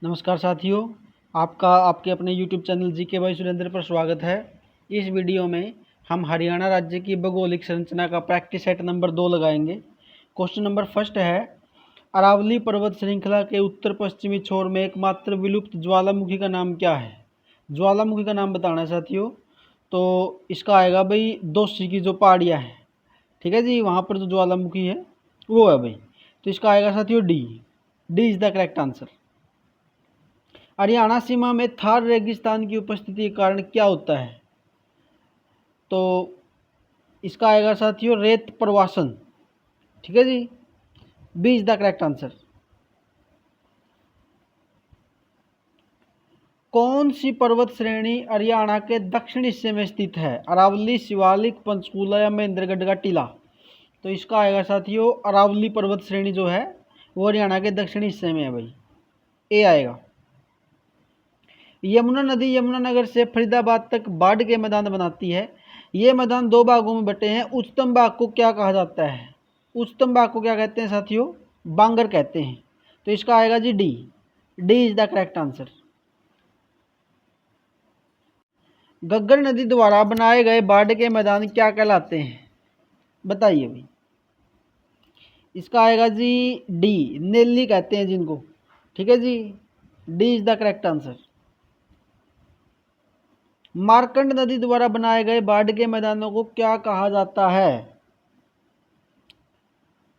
नमस्कार साथियों, आपका आपके अपने YouTube channel GK by Surendra पर स्वागत है। इस वीडियो में हम हरियाणा राज्य की भौगोलिक संरचना का प्रैक्टिस सेट नंबर 2 लगाएंगे। क्वेश्चन नंबर फर्स्ट है, अरावली पर्वत श्रृंखला के उत्तर पश्चिमी छोर में एकमात्र विलुप्त ज्वालामुखी का नाम क्या है? ज्वालामुखी का नाम बताना है साथियों। तो इसका आएगा भाई दोषी की जो पहाड़ियाँ हैं, ठीक है जी, वहाँ पर जो ज्वालामुखी है वो है भाई। तो इसका आएगा साथियों D is the correct answer. Haryana सीमा में थार रेगिस्तान की उपस्थिति के कारण क्या होता है? तो इसका आएगा साथियों रेत प्रवासन, ठीक है जी, B is the correct answer. कौन सी पर्वत श्रेणी हरियाणा के दक्षिण हिस्से में स्थित है? अरावली, शिवालिक, पंचकूला या महेंद्रगढ़ का टीला? तो इसका आएगा साथियों अरावली पर्वत श्रेणी जो है वो हरियाणा के दक्षिणी हिस्से में है भाई, ए आएगा। यमुना नदी यमुनानगर से फरीदाबाद तक बाढ़ के मैदान बनाती है। ये मैदान दो भागों में बटे हैं। उच्चतम भाग को क्या कहा जाता है? उच्चतम भाग को क्या कहते हैं साथियों? बांगर कहते हैं। तो इसका आएगा जी D is the correct answer. Ghaggar नदी द्वारा बनाए गए बाढ़ के मैदान क्या कहलाते हैं? बताइए भाई। इसका आएगा जी डी, नेल्ली कहते हैं जिनको, ठीक है जी, D is the correct answer. Markanda नदी द्वारा बनाए गए बाढ़ के मैदानों को क्या कहा जाता है?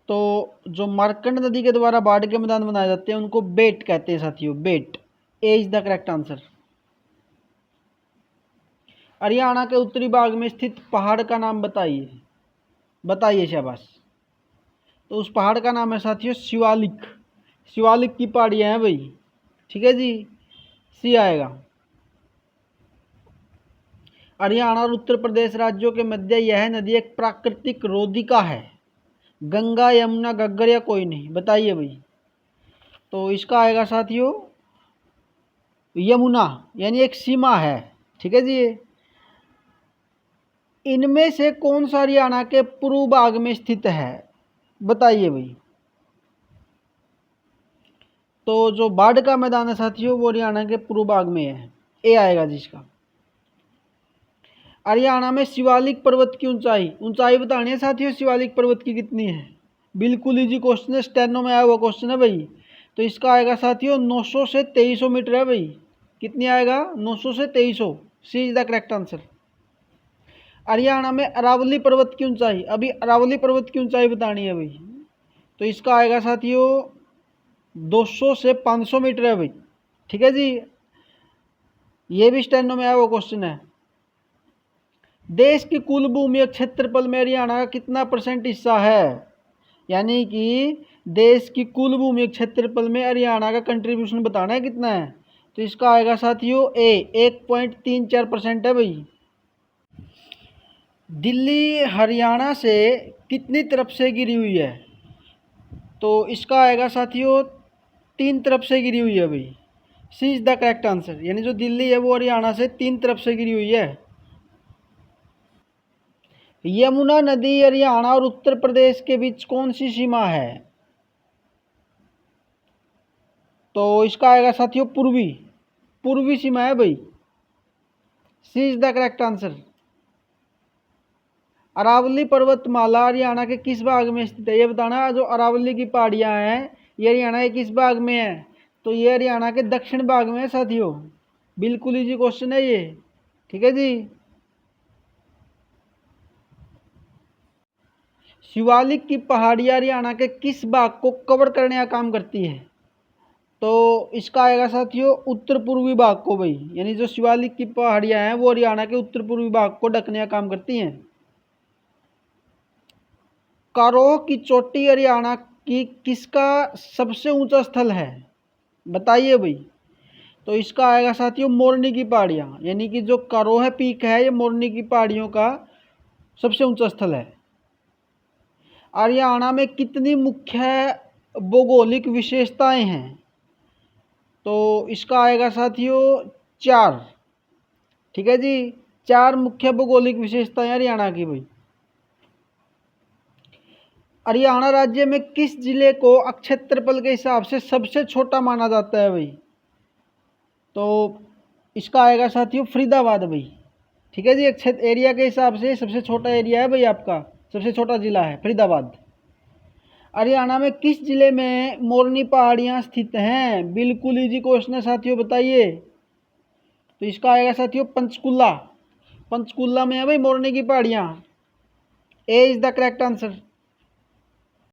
तो जो मार्कंड नदी के द्वारा बाढ़ के मैदान बनाए जाते हैं उनको बेट कहते हैं साथियों, बेट, A is the correct answer. Haryana के उत्तरी भाग में स्थित पहाड़ का नाम बताइए। बताइए शाबाश। तो उस पहाड़ का नाम है साथियों शिवालिक। शिवालिक की पहाड़ियाँ हैं भाई, ठीक है जी, सी आएगा। हरियाणा और उत्तर प्रदेश राज्यों के मध्य यह नदी एक प्राकृतिक रोधिका है। गंगा, यमुना, घग्गर या कोई नहीं? बताइए भाई। तो इसका आएगा साथियों यमुना, यानी एक सीमा है, ठीक है जी। इनमें से कौन सा हरियाणा के पूर्व भाग में स्थित है? बताइए भाई। तो जो बाढ़ का मैदान है साथियों वो हरियाणा के पूर्व भाग में है, ए आएगा जिसका। हरियाणा में शिवालिक पर्वत की ऊंचाई बतानी है साथियों। शिवालिक पर्वत की कितनी है? बिल्कुल इजी क्वेश्चन है, स्टेनो में आया हुआ क्वेश्चन है भाई। तो इसका आएगा साथियों 900 से 2300 मीटर है भाई। कितनी आएगा? 900 से 2300, C is the correct answer. Haryana में अरावली पर्वत की ऊंचाई, अभी अरावली पर्वत की ऊंचाई बतानी है भाई। तो इसका आएगा साथियों 200 से 500 मीटर है भाई, ठीक है जी, ये भी स्टेनो में आया हुआ क्वेश्चन है। देश की कुल भूमि क्षेत्रफल में हरियाणा का कितना % हिस्सा है? यानी कि देश की कुल भूमि क्षेत्रफल में हरियाणा का कंट्रीब्यूशन बताना है कितना है। तो इसका आएगा साथियों ए 1.34% है भाई। दिल्ली हरियाणा से कितनी तरफ से गिरी हुई है? तो इसका आएगा साथियों 3 तरफ से गिरी हुई है भाई, C is the correct answer. यानी जो दिल्ली है वो हरियाणा से 3 तरफ से गिरी हुई है। यमुना नदी हरियाणा और उत्तर प्रदेश के बीच कौन सी सीमा है? तो इसका आएगा साथियों पूर्वी सीमा है भाई, C is the correct answer. Aravalli पर्वतमाला हरियाणा के किस भाग में स्थित है? ये बताना। जो अरावली की पहाड़ियां हैं ये हरियाणा के किस भाग में है? तो ये हरियाणा के दक्षिण भाग में है साथियों। बिल्कुल इजी क्वेश्चन है ये, ठीक है जी। शिवालिक की पहाड़ियां हरियाणा के किस भाग को कवर करने का काम करती है? तो इसका आएगा साथियों उत्तर पूर्वी भाग को भाई। यानी जो शिवालिक की पहाड़ियां हैं वो हरियाणा के उत्तर पूर्वी भाग को ढकने का काम करती हैं। कारोह की चोटी हरियाणा की किसका सबसे ऊंचा स्थल है? बताइए भाई। तो इसका आएगा साथियों मोरनी की पहाड़ियाँ, यानी कि जो कारोह पीक है ये मोरनी की पहाड़ियों का सबसे ऊंचा स्थल है। हरियाणा में कितनी मुख्य भौगोलिक विशेषताएं हैं? तो इसका आएगा साथियों 4, ठीक है जी, 4 मुख्य भौगोलिक विशेषताएं हरियाणा की भाई। हरियाणा राज्य में किस जिले को क्षेत्रफल के हिसाब से सबसे छोटा माना जाता है भाई? तो इसका आएगा साथियों फरीदाबाद भाई। ठीक है जी, एक क्षेत्र एरिया के हिसाब से सबसे छोटा एरिया है भाई आपका, सबसे छोटा ज़िला है फरीदाबाद। हरियाणा में किस जिले में मोरनी पहाड़ियाँ स्थित हैं? बिल्कुल इजी क्वेश्चन है साथियों, बताइए। तो इसका आएगा साथियों पंचकुला। पंचकुला में है भाई मोरनी की पहाड़ियाँ। A is the correct answer.